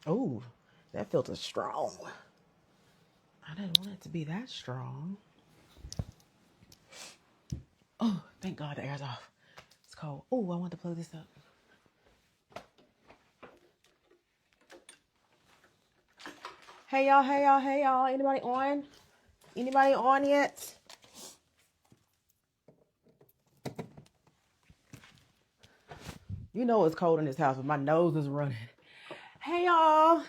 Oh, that filter's strong. I didn't want it to be that strong. Oh, thank God the air's off. It's cold. Oh, I want to plug this up. Hey y'all, hey y'all, hey y'all. Anybody on? Anybody on yet? You know it's cold in this house, but my nose is running. Hey y'all.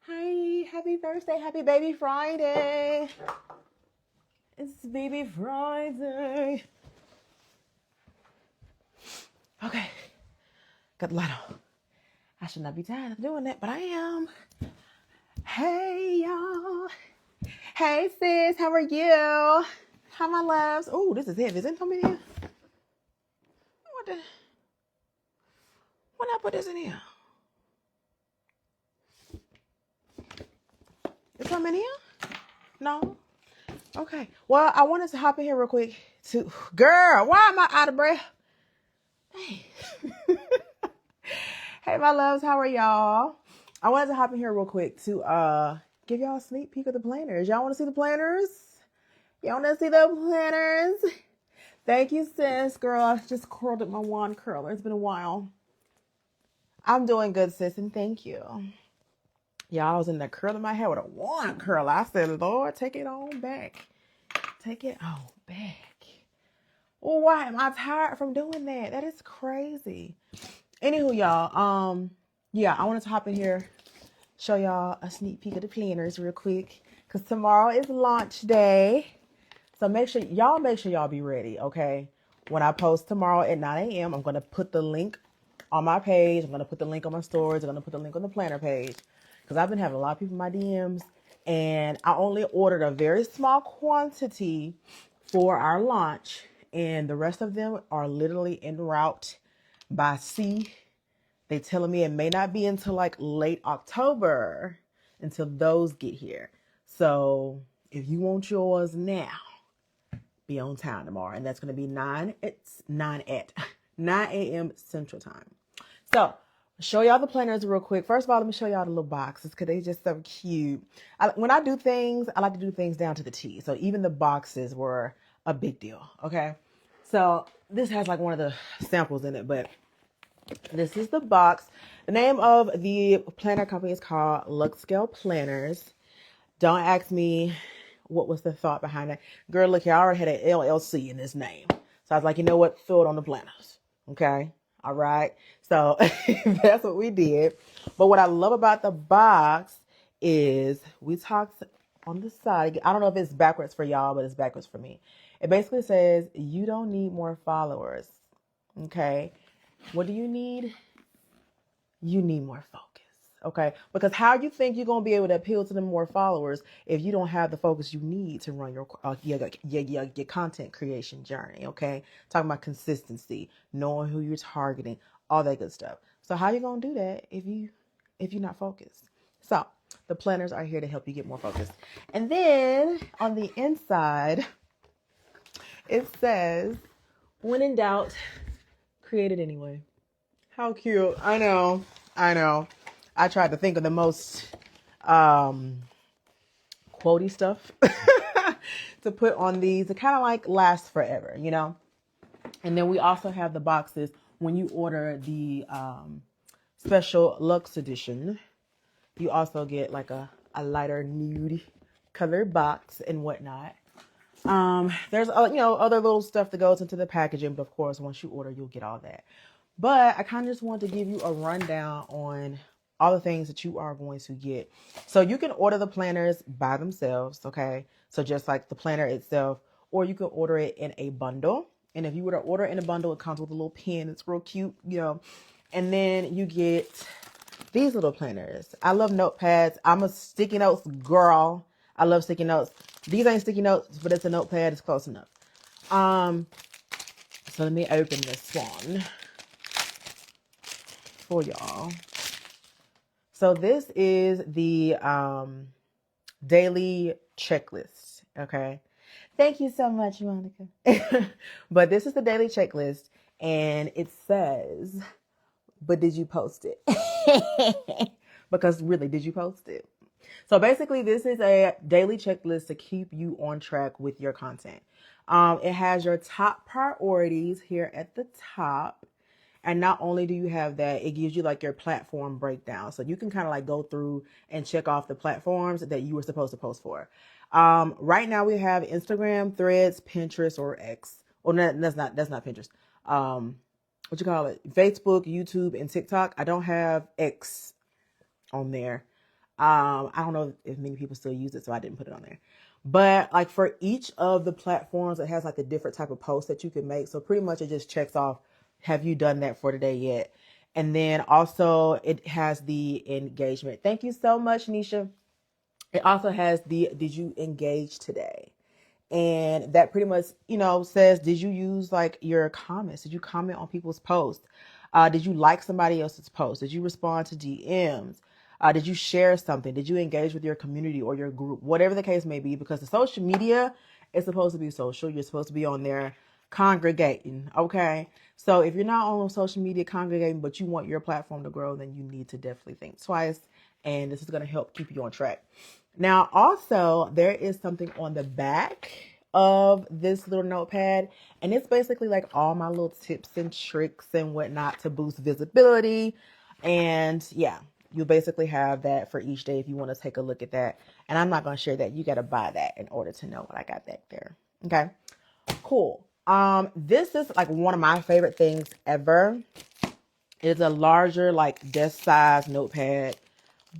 Hi, happy Thursday, happy baby Friday. It's baby Friday. Okay, got the light on. I should not be tired of doing that, but I am. Hey y'all. Hey sis, how are you? How my loves? Oh, this is heavy. Is it coming in here? When I put this in here? It's coming in here? No? Okay. Well, I wanted to hop in here real quick to... Girl, why am I out of breath? Hey. Hey, my loves. How are y'all? I wanted to hop in here real quick to give y'all a sneak peek of the planners. Y'all want to see the planners? Y'all want to see the planners? Thank you, sis. Girl, I just curled up my wand curler. It's been a while. I'm doing good, sis, and thank you. Y'all, I was in there curling my hair with a wand curler. I said, Lord, take it on back. Take it on back. Well, why am I tired from doing that? That is crazy. Anywho, y'all, yeah, I wanted to hop in here, show y'all a sneak peek of the planners real quick, because tomorrow is launch day. So make sure y'all be ready, okay? When I post tomorrow at 9 a.m., I'm going to put the link on my page. I'm going to put the link on my stories. I'm going to put the link on the planner page, because I've been having a lot of people in my DMs, and I only ordered a very small quantity for our launch, and the rest of them are literally en route by sea. They telling me it may not be until like late October until those get here. So if you want yours now, be on time tomorrow. And that's going to be 9 a.m. Central Time. So show y'all the planners real quick. First of all, let me show y'all the little boxes because they just so cute. When I do things, I like to do things down to the T. So even the boxes were a big deal. Okay. So this has like one of the samples in it, but this is the box. The name of the planner company is called Luxescale Planners. Don't ask me what was the thought behind that. Girl, look here, I already had an LLC in this name. So I was like, you know what? Throw it on the planners. Okay. All right. So that's what we did. But what I love about the box is we talked on the side. I don't know if it's backwards for y'all, but it's backwards for me. It basically says, you don't need more followers. Okay. What do you need? You need more focus. Okay. Because how you think you're going to be able to appeal to the more followers if you don't have the focus you need to run your content creation journey. Okay. Talking about consistency, knowing who you're targeting, all that good stuff. So how you going to do that if you're not focused? So the planners are here to help you get more focused. And then on the inside, it says, when in doubt, create it anyway. How cute. I know. I tried to think of the most quotey stuff to put on these to kind of like last forever, you know? And then we also have the boxes when you order the special Luxe edition. You also get like a lighter nude color box and whatnot. There's other little stuff that goes into the packaging, but of course, once you order, you'll get all that. But I kind of just want to give you a rundown on all the things that you are going to get. So you can order the planners by themselves, okay? So just like the planner itself, or you can order it in a bundle. And if you were to order in a bundle, it comes with a little pen. It's real cute, you know. And then you get these little planners. I love notepads. I'm a sticky notes girl. I love sticky notes. These ain't sticky notes, but it's a notepad. It's close enough. So let me open this one for y'all. So this is the daily checklist. Okay. Thank you so much, Monica. But this is the daily checklist, and it says but did you post it? Because really, did you post it? So basically, this is a daily checklist to keep you on track with your content. It has your top priorities here at the top. And not only do you have that, it gives you like your platform breakdown. So you can kind of like go through and check off the platforms that you were supposed to post for. Right now we have Instagram, Threads, Pinterest, or X. Or no, that's not Pinterest. What you call it? Facebook, YouTube, and TikTok. I don't have X on there. I don't know if many people still use it, so I didn't put it on there. But like for each of the platforms, it has like the different type of posts that you can make. So pretty much it just checks off, have you done that for today yet? And then also it has the engagement. Thank you so much, Nisha. It also has the, did you engage today? And that pretty much, says, did you use like your comments? Did you comment on people's posts? Did you like somebody else's post? Did you respond to DMs? Did you share something? Did you engage with your community or your group? Whatever the case may be, because the social media is supposed to be social. You're supposed to be on there congregating. Okay. So if you're not on social media congregating, but you want your platform to grow, then you need to definitely think twice. And this is going to help keep you on track. Now, also, there is something on the back of this little notepad, and it's basically like all my little tips and tricks and whatnot to boost visibility. And yeah, you basically have that for each day if you want to take a look at that. And I'm not going to share that. You got to buy that in order to know what I got back there. Okay, cool. This is like one of my favorite things ever. It's a larger, like desk size notepad,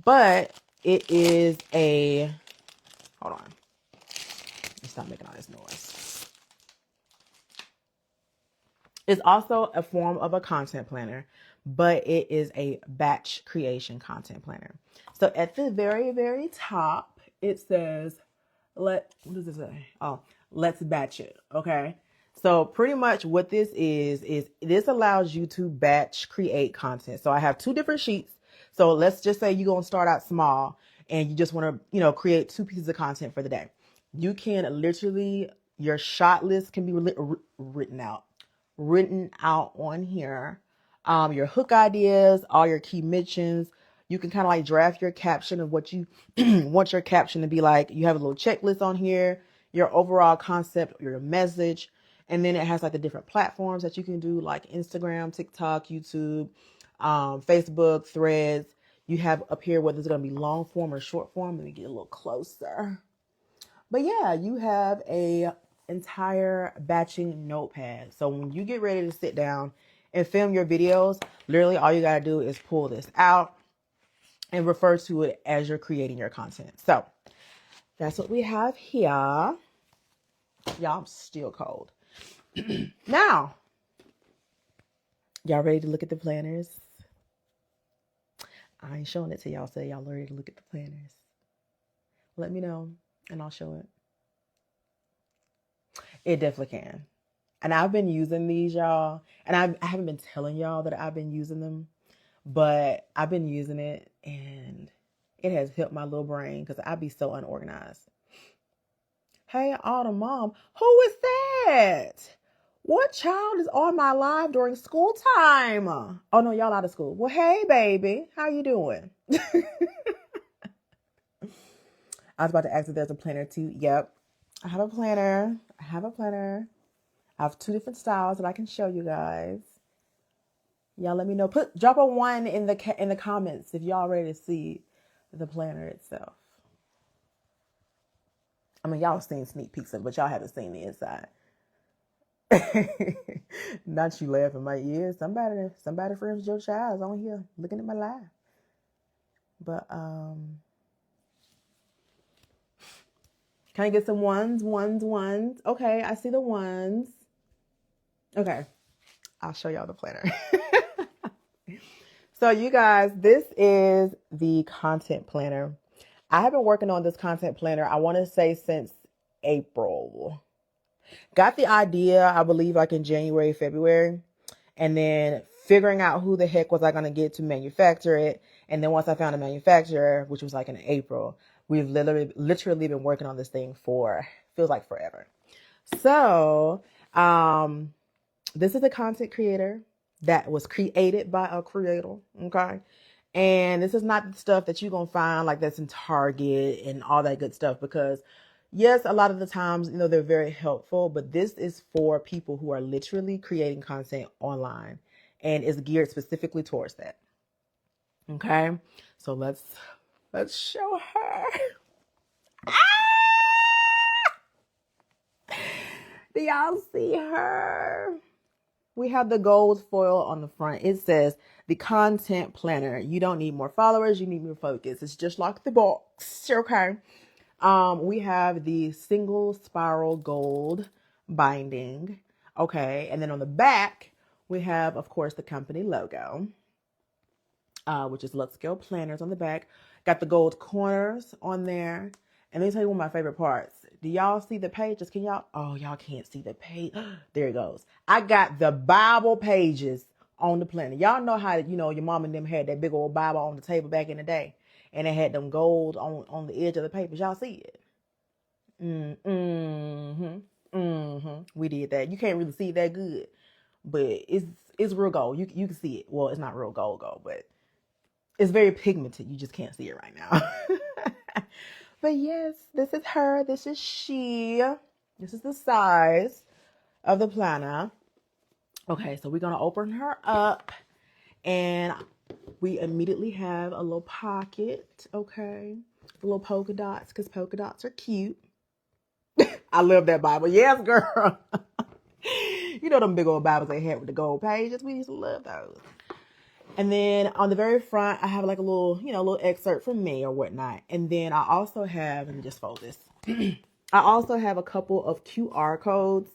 but it is a, hold on. Let's stop making all this noise. It's also a form of a content planner, but it is a batch creation content planner. So at the very, very top, it says, what does it say? Oh, let's batch it. Okay. So pretty much what this is this allows you to batch create content. So I have two different sheets. So let's just say you're going to start out small and you just want to, create 2 pieces of content for the day. You can literally, your shot list can be written out on here. Your hook ideas, all your key mentions. You can kind of like draft your caption of what you want your caption to be like. You have a little checklist on here, your overall concept, your message. And then it has like the different platforms that you can do, like Instagram, TikTok, YouTube, Facebook, Threads. You have up here whether it's going to be long form or short form. Let me get a little closer. But yeah, you have a entire batching notepad. So when you get ready to sit down and film your videos, literally all you got to do is pull this out and refer to it as you're creating your content. So that's what we have here. Y'all, I'm still cold. Now, y'all ready to look at the planners? I ain't showing it to y'all, so y'all ready to look at the planners. Let me know and I'll show it. It definitely can. And I've been using these, y'all. And I haven't been telling y'all that I've been using them, but I've been using it and it has helped my little brain because I be so unorganized. Hey, Autumn Mom, who is that? What child is on my live during school time? Oh, no, y'all out of school. Well, hey, baby. How you doing? I was about to ask if there's a planner too. Yep. I have a planner. I have 2 different styles that I can show you guys. Y'all let me know. Drop a 1 in the comments if y'all ready to see the planner itself. I mean, y'all seen sneak peeks of it, but y'all haven't seen the inside. Not you laughing my ears. Somebody friends your child on here looking at my live. But can I get some ones? Okay, I see the ones. Okay, I'll show y'all the planner. So you guys, this is the content planner. I have been working on this content planner, I want to say since April. Got the idea, I believe, like in January, February. And then figuring out who the heck was I going to get to manufacture it. And then once I found a manufacturer, which was like in April, we've literally been working on this thing for, feels like forever. So, this is a content creator. that was created by a creator. Okay. And this is not the stuff that you're going to find like that's in Target and all that good stuff, because yes, a lot of the times, they're very helpful, but this is for people who are literally creating content online and is geared specifically towards that. Okay. So let's show her. Do y'all see her? We have the gold foil on the front. It says the content planner. You don't need more followers. You need more focus. It's just like the box. Okay. We have the single spiral gold binding. Okay. And then on the back, we have, of course, the company logo, which is Luxescale Planners on the back. Got the gold corners on there. And let me tell you one of my favorite parts. Do y'all see the pages? Can y'all? Oh, y'all can't see the page. There it goes. I got the Bible pages on the planner. Y'all know how, your mom and them had that big old Bible on the table back in the day. And they had them gold on the edge of the papers. Y'all see it? We did that. You can't really see it that good. But it's real gold. You can see it. Well, it's not real gold, but it's very pigmented. You just can't see it right now. But yes, this is her. This is she. This is the size of the planner. Okay, so we're going to open her up. And we immediately have a little pocket. Okay. The little polka dots, because polka dots are cute. I love that Bible. Yes, girl. Them big old Bibles they had with the gold pages. We used to love those. And then on the very front, I have like a little excerpt from me or whatnot. And then I also have, let me just fold this. I also have a couple of QR codes.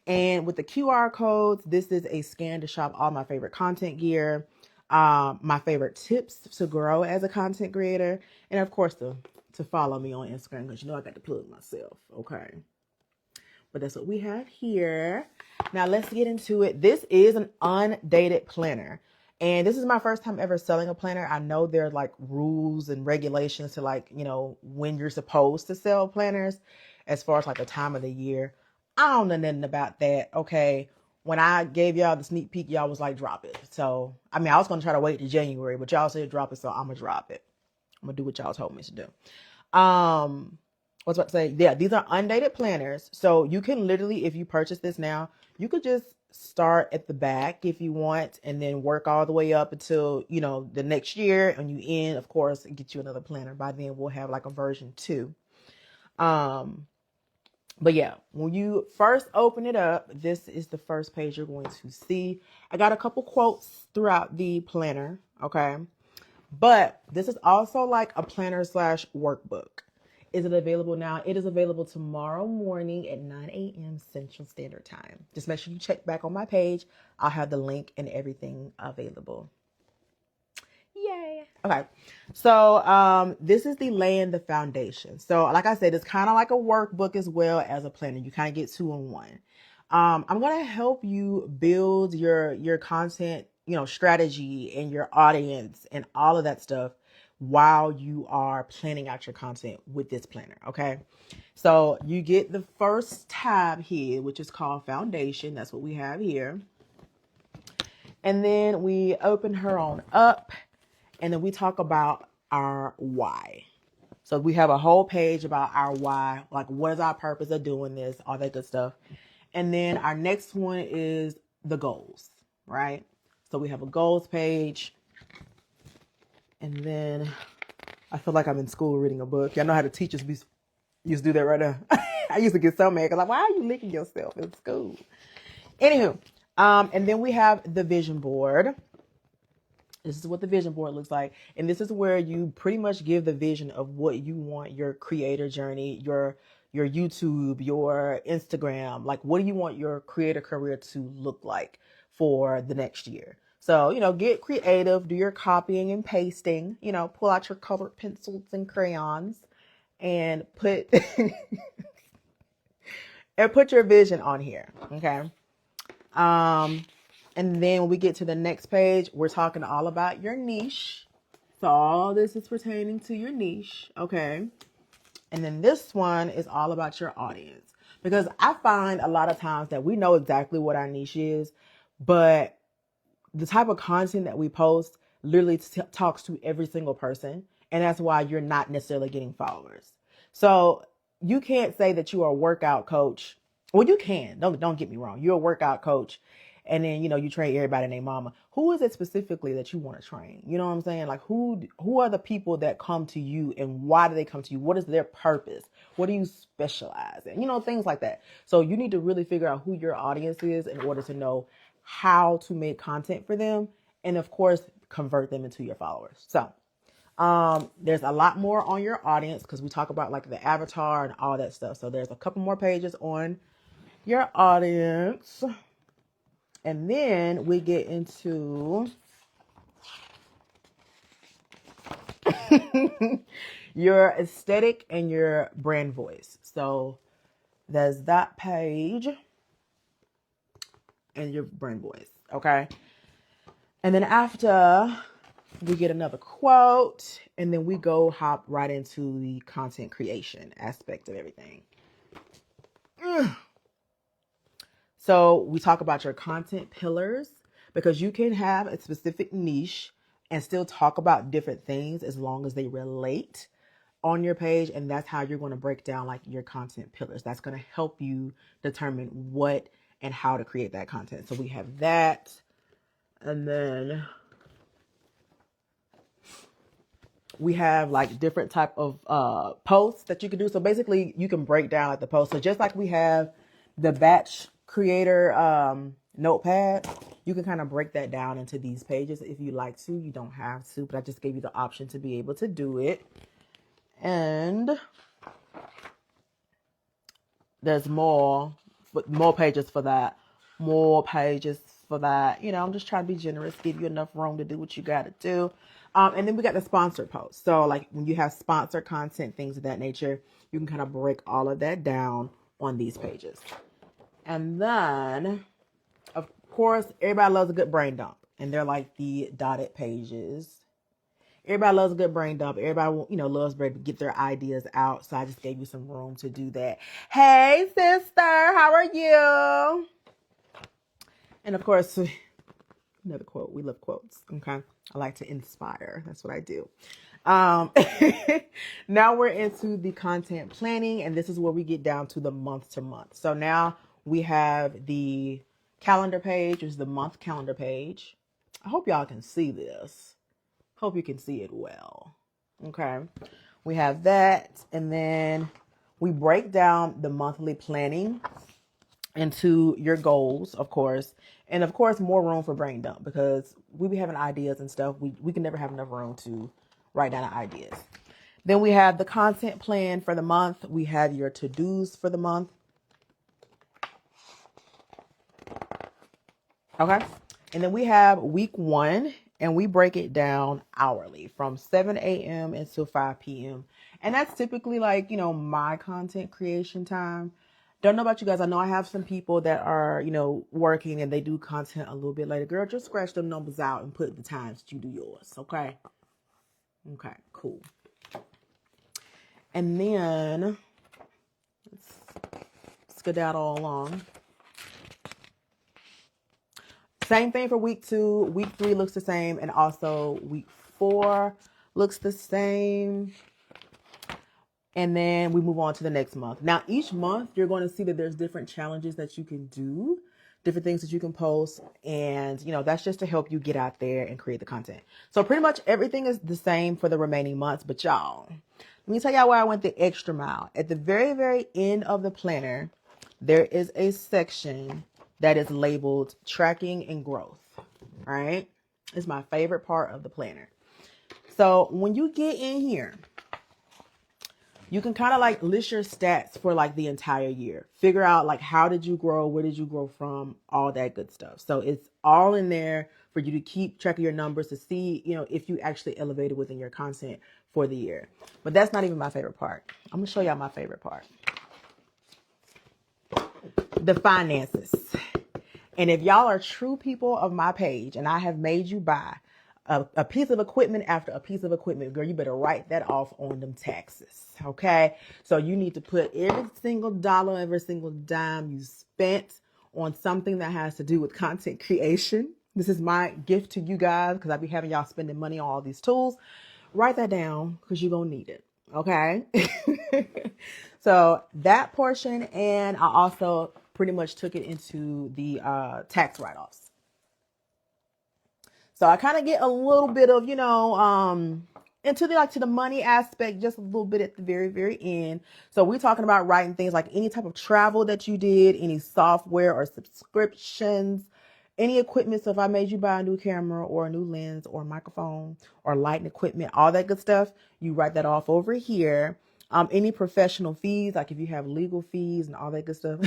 And with the QR codes, this is a scan to shop all my favorite content gear, my favorite tips to grow as a content creator, and of course to follow me on Instagram, because I got to plug myself. Okay. But that's what we have here. Now let's get into it. This is an undated planner. And this is my first time ever selling a planner. I know there are like rules and regulations to when you're supposed to sell planners as far as like the time of the year. I don't know nothing about that. Okay. When I gave y'all the sneak peek, y'all was like, drop it. So, I was going to try to wait to January, but y'all said drop it. So I'm going to drop it. I'm going to do what y'all told me to do. What's about to say? Yeah, these are undated planners. So you can literally, if you purchase this now, you could just start at the back if you want, and then work all the way up until, the next year, and you end, of course, and get you another planner. By then we'll have like a version 2. But yeah, when you first open it up, this is the first page you're going to see. I got a couple quotes throughout the planner. Okay. But this is also like a planner / workbook. Is it available now? It is available tomorrow morning at 9 a.m. Central Standard Time. Just make sure you check back on my page. I'll have the link and everything available. Yay. Okay. So this is the laying the foundation. So like I said, it's kind of like a workbook as well as a planner. You kind of get 2 in 1. I'm going to help you build your content, strategy and your audience and all of that stuff while you are planning out your content with this planner. Okay. So you get the first tab here, which is called foundation. That's what we have here. And then we open her on up, and then we talk about our why. So we have a whole page about our why, like what is our purpose of doing this, all that good stuff. And then our next one is the goals, right? So we have a goals page. And then I feel like I'm in school reading a book. Y'all know how the teachers used to do that right now. I used to get so mad because I'm like, why are you licking yourself in school? Anywho, and then we have the vision board. This is what the vision board looks like. And this is where you pretty much give the vision of what you want your creator journey, your YouTube, your Instagram, like what do you want your creator career to look like for the next year? So, get creative, do your copying and pasting, pull out your colored pencils and crayons and put and put your vision on here. Okay. And then when we get to the next page, we're talking all about your niche. So all this is pertaining to your niche. Okay. And then this one is all about your audience, because I find a lot of times that we know exactly what our niche is, but the type of content that we post literally talks to every single person. And that's why you're not necessarily getting followers. So you can't say that you are a workout coach. Well, you can. Don't get me wrong. You're a workout coach. And then, you train everybody and their mama. Who is it specifically that you want to train? You know what I'm saying? Like who are the people that come to you and why do they come to you? What is their purpose? What do you specialize in? Things like that. So you need to really figure out who your audience is in order to know how to make content for them. And of course, convert them into your followers. So there's a lot more on your audience because we talk about like the avatar and all that stuff. So there's a couple more pages on your audience. And then we get into your aesthetic and your brand voice. So there's that page and your brand voice. Okay. And then after we get another quote and then we hop right into the content creation aspect of everything. So we talk about your content pillars because you can have a specific niche and still talk about different things as long as they relate on your page. And that's how you're going to break down like your content pillars. That's going to help you determine what and how to create that content. So we have that. And then we have like different type of posts that you can do. So basically you can break down like the post. So just like we have the batch creator notepad, you can kind of break that down into these pages if you like to. You don't have to, but I just gave you the option to be able to do it. And there's more pages for that. More pages for that. I'm just trying to be generous, give you enough room to do what you got to do. And then we got the sponsored posts. So like when you have sponsored content, things of that nature, you can kind of break all of that down on these pages. And then, of course, everybody loves a good brain dump. And they're like the dotted pages. Everybody loves a good brain dump. Everybody, loves to get their ideas out. So I just gave you some room to do that. Hey, sister, how are you? And of course, another quote. We love quotes. Okay. I like to inspire. That's what I do. Now we're into the content planning, and this is where we get down to the month to month. So now we have the calendar page, which is the month calendar page. I hope y'all can see this. Hope you can see it well. Okay. We have that, and then we break down the monthly planning into your goals, of course. And of course, more room for brain dump because we be having ideas and stuff. We can never have enough room to write down our ideas. Then we have the content plan for the month. We have your to-dos for the month. Okay. And then we have week 1 and we break it down hourly from 7 a.m. until 5 p.m. And that's typically like, my content creation time. Don't know about you guys. I know I have some people that are, working and they do content a little bit later. Girl, just scratch them numbers out and put the times that you do yours. Okay. Okay, cool. And then let's skedaddle along. Same thing for week 2. Week 3 looks the same. And also week 4 looks the same. And then we move on to the next month. Now, each month, you're going to see that there's different challenges that you can do, different things that you can post. And, that's just to help you get out there and create the content. So pretty much everything is the same for the remaining months. But y'all, let me tell y'all where I went the extra mile. At the very, very end of the planner, there is a section that is labeled tracking and growth. All right. It's my favorite part of the planner. So when you get in here, you can kind of like list your stats for like the entire year. Figure out like how did you grow? Where did you grow from? All that good stuff. So it's all in there for you to keep track of your numbers to see, if you actually elevated within your content for the year. But that's not even my favorite part. I'm going to show y'all my favorite part. The finances. And if y'all are true people of my page and I have made you buy a piece of equipment after a piece of equipment, girl, you better write that off on them taxes. Okay. So you need to put every single dollar, every single dime you spent on something that has to do with content creation. This is my gift to you guys because I be having y'all spending money on all these tools. Write that down because you're going to need it. Okay. So that portion, and I also pretty much took it into the tax write-offs. So I kind of get a little bit of, into the money aspect, just a little bit at the very, very end. So we're talking about writing things like any type of travel that you did, any software or subscriptions, any equipment. So if I made you buy a new camera or a new lens or microphone or lighting equipment, all that good stuff, you write that off over here. Any professional fees, like if you have legal fees and all that good stuff.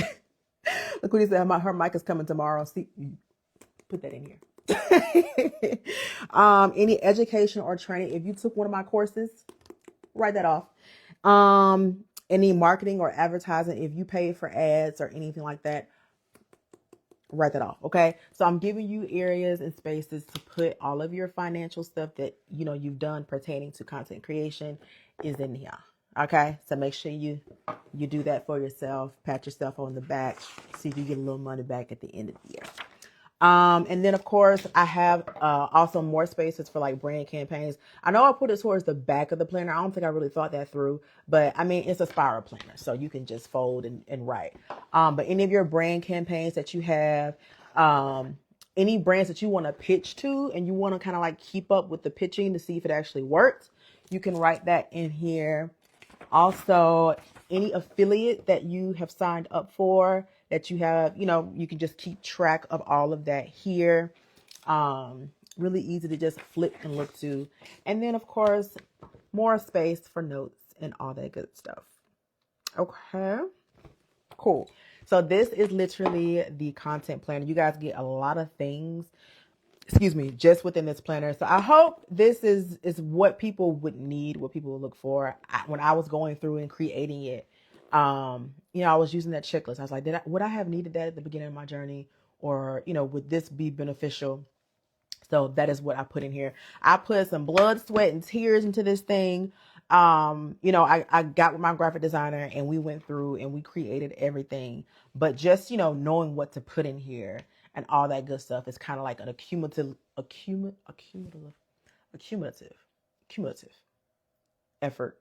Look what he said, her mic is coming tomorrow. See, put that in here. Any education or training. If you took one of my courses, write that off. Any marketing or advertising, if you paid for ads or anything like that, write that off. Okay. So I'm giving you areas and spaces to put all of your financial stuff that, you've done pertaining to content creation is in here. Okay. So make sure you do that for yourself, pat yourself on the back, see if you get a little money back at the end of the year. And then of course I have, also more spaces for like brand campaigns. I know I put it towards the back of the planner. I don't think I really thought that through, but I mean, it's a spiral planner, so you can just fold and write. But any of your brand campaigns that you have, any brands that you want to pitch to and you want to kind of like keep up with the pitching to see if it actually works, you can write that in here. Also, any affiliate that you have signed up for that you have, you can just keep track of all of that here. Really easy to just flip and look to. And then, of course, more space for notes and all that good stuff. Okay, cool. So this is literally the content planner. You guys get a lot of things, just within this planner. So I hope this is what people would need, what people would look for. When I was going through and creating it, I was using that checklist. I was like, would I have needed that at the beginning of my journey? Or, would this be beneficial? So that is what I put in here. I put some blood, sweat, and tears into this thing. I got with my graphic designer and we went through and we created everything. But just, knowing what to put in here and all that good stuff is kind of like an accumulative effort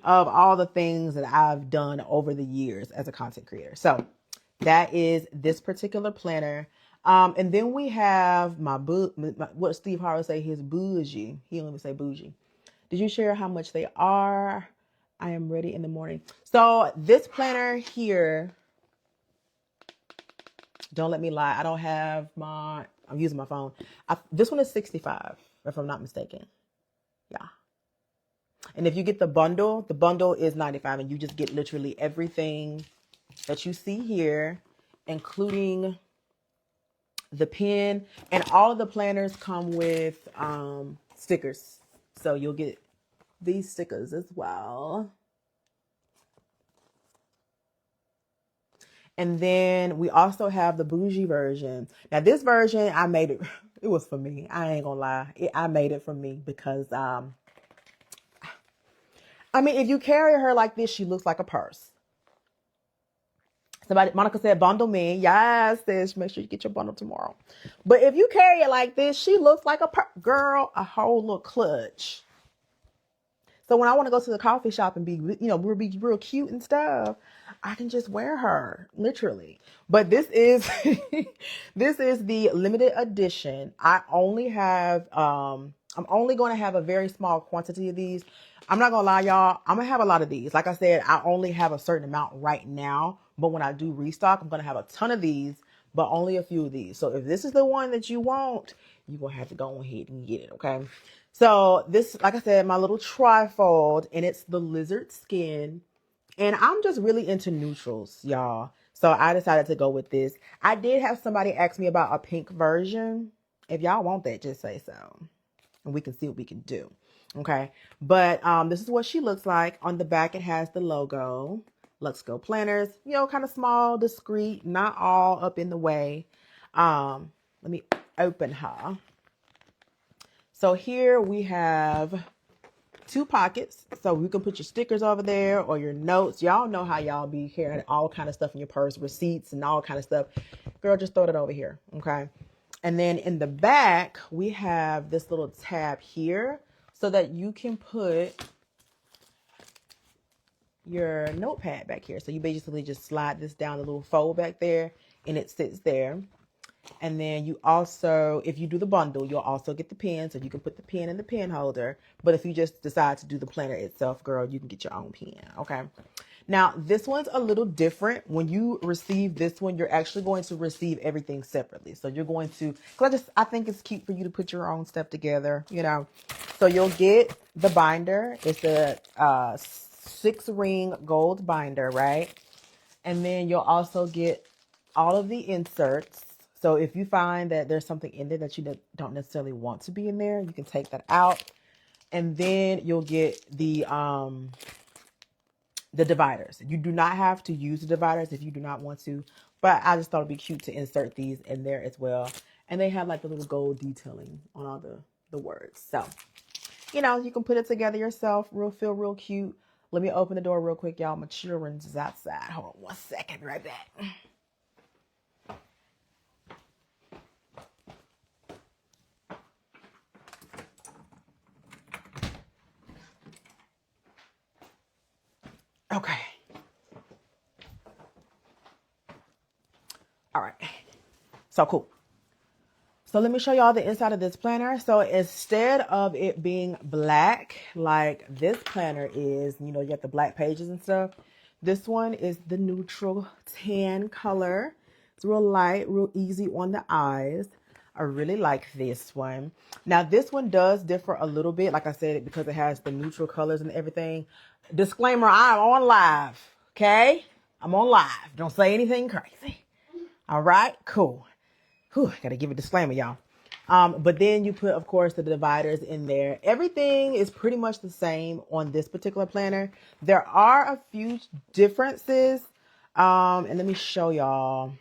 of all the things that I've done over the years as a content creator. So that is this particular planner. And then we have what Steve Harvey say, his bougie. He don't even say bougie. Did you share how much they are? I am ready in the morning. So this planner here, don't let me lie. I don't have I'm using my phone. This one is $65, if I'm not mistaken. Yeah. And if you get the bundle is $95, and you just get literally everything that you see here, including the pen, and all of the planners come with stickers. So you'll get these stickers as well. And then we also have the bougie version. Now this version, I made it. It was for me. I ain't gonna lie. I made it for me because, if you carry her like this, she looks like a purse. Monica said, bundle me. Yes, sis, make sure you get your bundle tomorrow. But if you carry it like this, she looks like a whole little clutch. So when I want to go to the coffee shop and be real cute and stuff, I can just wear her, literally. But this is this is the limited edition. I only have I'm only going to have a very small quantity of these. I'm not gonna lie, y'all. I'm gonna have a lot of these. Like I said, I only have a certain amount right now. But when I do restock, I'm gonna have a ton of these, but only a few of these. So if this is the one that you want, you're gonna have to go ahead and get it, okay? So this, like I said, my little trifold, and it's the lizard skin. And I'm just really into neutrals, y'all. So I decided to go with this. I did have somebody ask me about a pink version. If y'all want that, just say so. And we can see what we can do. Okay. But this is what she looks like. On the back, it has the logo. Luxescale Planners. Kind of small, discreet, not all up in the way. Let me open her. So here we have 2 pockets. So you can put your stickers over there or your notes. Y'all know how y'all be carrying all kind of stuff in your purse, receipts and all kind of stuff. Girl, just throw it over here. Okay. And then in the back, we have this little tab here so that you can put your notepad back here. So you basically just slide this down the little fold back there and it sits there. And then you also, if you do the bundle, you'll also get the pen. So you can put the pen in the pen holder. But if you just decide to do the planner itself, girl, you can get your own pen. Okay. Now, this one's a little different. When you receive this one, you're actually going to receive everything separately. So you're going to, because I think it's cute for you to put your own stuff together, you know. So you'll get the binder. It's a 6-ring gold binder, right? And then you'll also get all of the inserts. So if you find that there's something in there that you don't necessarily want to be in there, you can take that out. And then you'll get the dividers. You do not have to use the dividers if you do not want to, but I just thought it'd be cute to insert these in there as well. And they have like the little gold detailing on all the words. So, you know, you can put it together yourself. Feel real cute. Let me open the door real quick, y'all. My children's outside. Hold on 1 second. Be right back. Okay. All right. So cool. So let me show y'all the inside of this planner. So instead of it being black, like this planner is, you know, you got the black pages and stuff. This one is the neutral tan color. It's real light, real easy on the eyes. I really like this one. Now this one does differ a little bit, like I said, because it has the neutral colors and everything. Disclaimer, I'm on live, okay? I'm on live. Don't say anything crazy. All right, cool. Whew, gotta give a disclaimer, y'all. But then you put, of course, the dividers in there. Everything is pretty much the same on this particular planner. There are a few differences. And let me show y'all.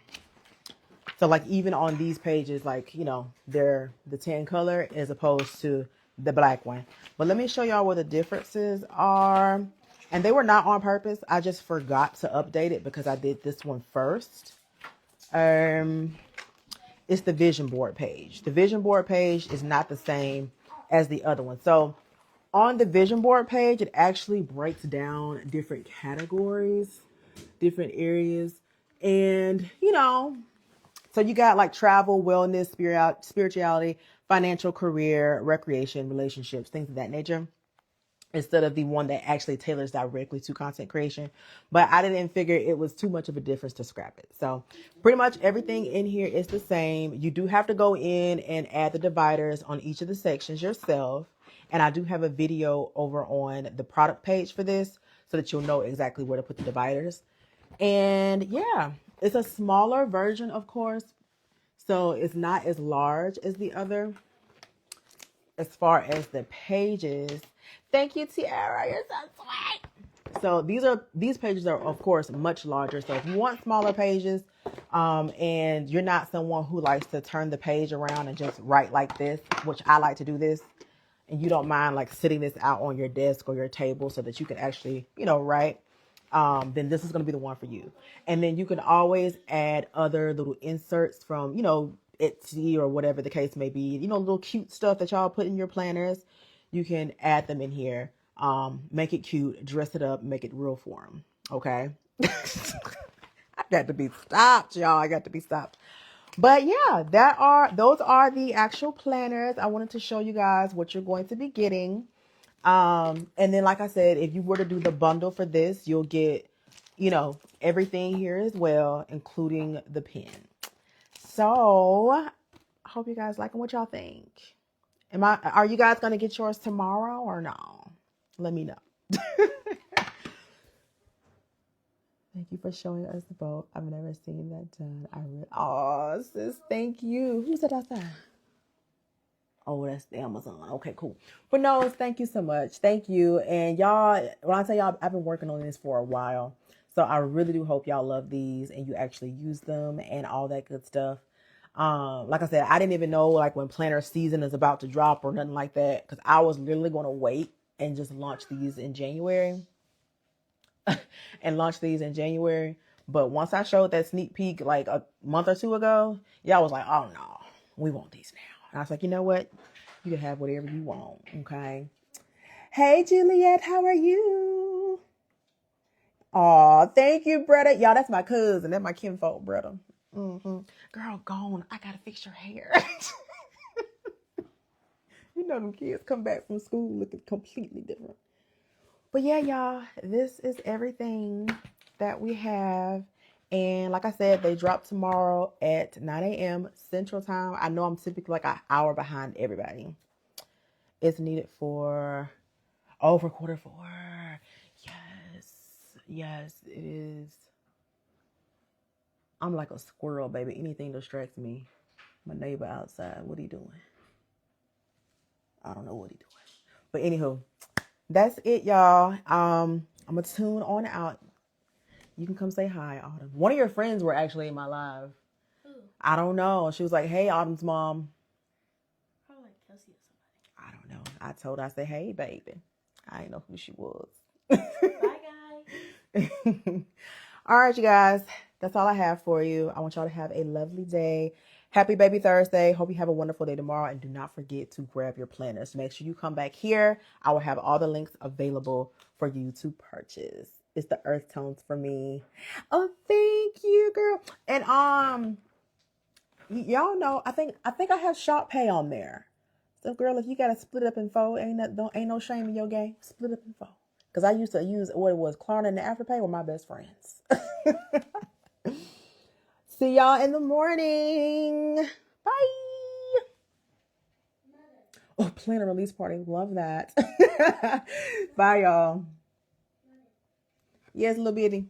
So like even on these pages, like, you know, they're the tan color as opposed to the black one. But let me show y'all what the differences are. And they were not on purpose. I just forgot to update it because I did this one first. It's the vision board page. The vision board page is not the same as the other one. So on the vision board page, it actually breaks down different categories, different areas. And, you know, so you got like travel, wellness, spirituality, financial, career, recreation, relationships, things of that nature, instead of the one that actually tailors directly to content creation. But I didn't figure it was too much of a difference to scrap it. So pretty much everything in here is the same. You do have to go in and add the dividers on each of the sections yourself. And I do have a video over on the product page for this so that you'll know exactly where to put the dividers. And yeah, it's a smaller version, of course. So it's not as large as the other. As far as the pages, thank you, Tiara. You're so sweet. So these pages are, of course, much larger. So if you want smaller pages, and you're not someone who likes to turn the page around and just write like this, which I like to do this, and you don't mind like sitting this out on your desk or your table so that you can actually, you know, write, then this is going to be the one for you. And then you can always add other little inserts from, you know, Etsy or whatever the case may be, you know, little cute stuff that y'all put in your planners. You can add them in here, make it cute, dress it up, make it real for them. Okay. I got to be stopped, y'all. I got to be stopped. But yeah, those are the actual planners. I wanted to show you guys what you're going to be getting. And then, like I said, if you were to do the bundle for this, you'll get, you know, everything here as well, including the pen. So I hope you guys liking what y'all think. Are you guys going to get yours tomorrow or no? Let me know. Thank you for showing us the boat. I've never seen that done. Oh, sis, thank you. Who's that outside? Oh, that's the Amazon. Okay, cool. But no, thank you so much. Thank you. And y'all, when I tell y'all, I've been working on this for a while. So I really do hope y'all love these and you actually use them and all that good stuff. Like I said, I didn't even know like when planner season is about to drop or nothing like that, because I was literally going to wait and just launch these in January. But once I showed that sneak peek like a month or two ago, y'all was like, oh no, We want these now. And I was like, you know what? You can have whatever you want. Okay. Hey, Juliet, how are you? Aw, thank you, Bretta. Y'all, that's my cousin. That's my kinfolk, Bretta. Girl, gone. I gotta fix your hair. You know them kids come back from school looking completely different. But yeah, y'all, this is everything that we have. And like I said, they drop tomorrow at 9 a.m. Central Time. I know I'm typically like an hour behind everybody. It's needed for for Q4. Yes, it is. I'm like a squirrel, baby. Anything distracts me. My neighbor outside, what he doing? I don't know what he doing. But anywho, that's it, y'all. I'm gonna tune on out. You can come say hi, Autumn. One of your friends were actually in my live. Who? I don't know. She was like, "Hey, Autumn's mom." Probably like Kelsey or somebody. I don't know. I told her, I said, "Hey, baby." I didn't know who she was. Bye, guys. All right, you guys. That's all I have for you. I want y'all to have a lovely day. Happy Baby Thursday. Hope you have a wonderful day tomorrow. And do not forget to grab your planners. Make sure you come back here. I will have all the links available for you to purchase. It's the earth tones for me. Oh, thank you, girl. And y'all know, I think I have Shop Pay on there. So, girl, if you gotta split up in four, ain't no shame in your game. Split up in four. Because I used to use what it was, Klarna and the Afterpay were my best friends. See y'all in the morning. Bye. Oh, planner release party. Love that. Bye, y'all. Yes, little bitty.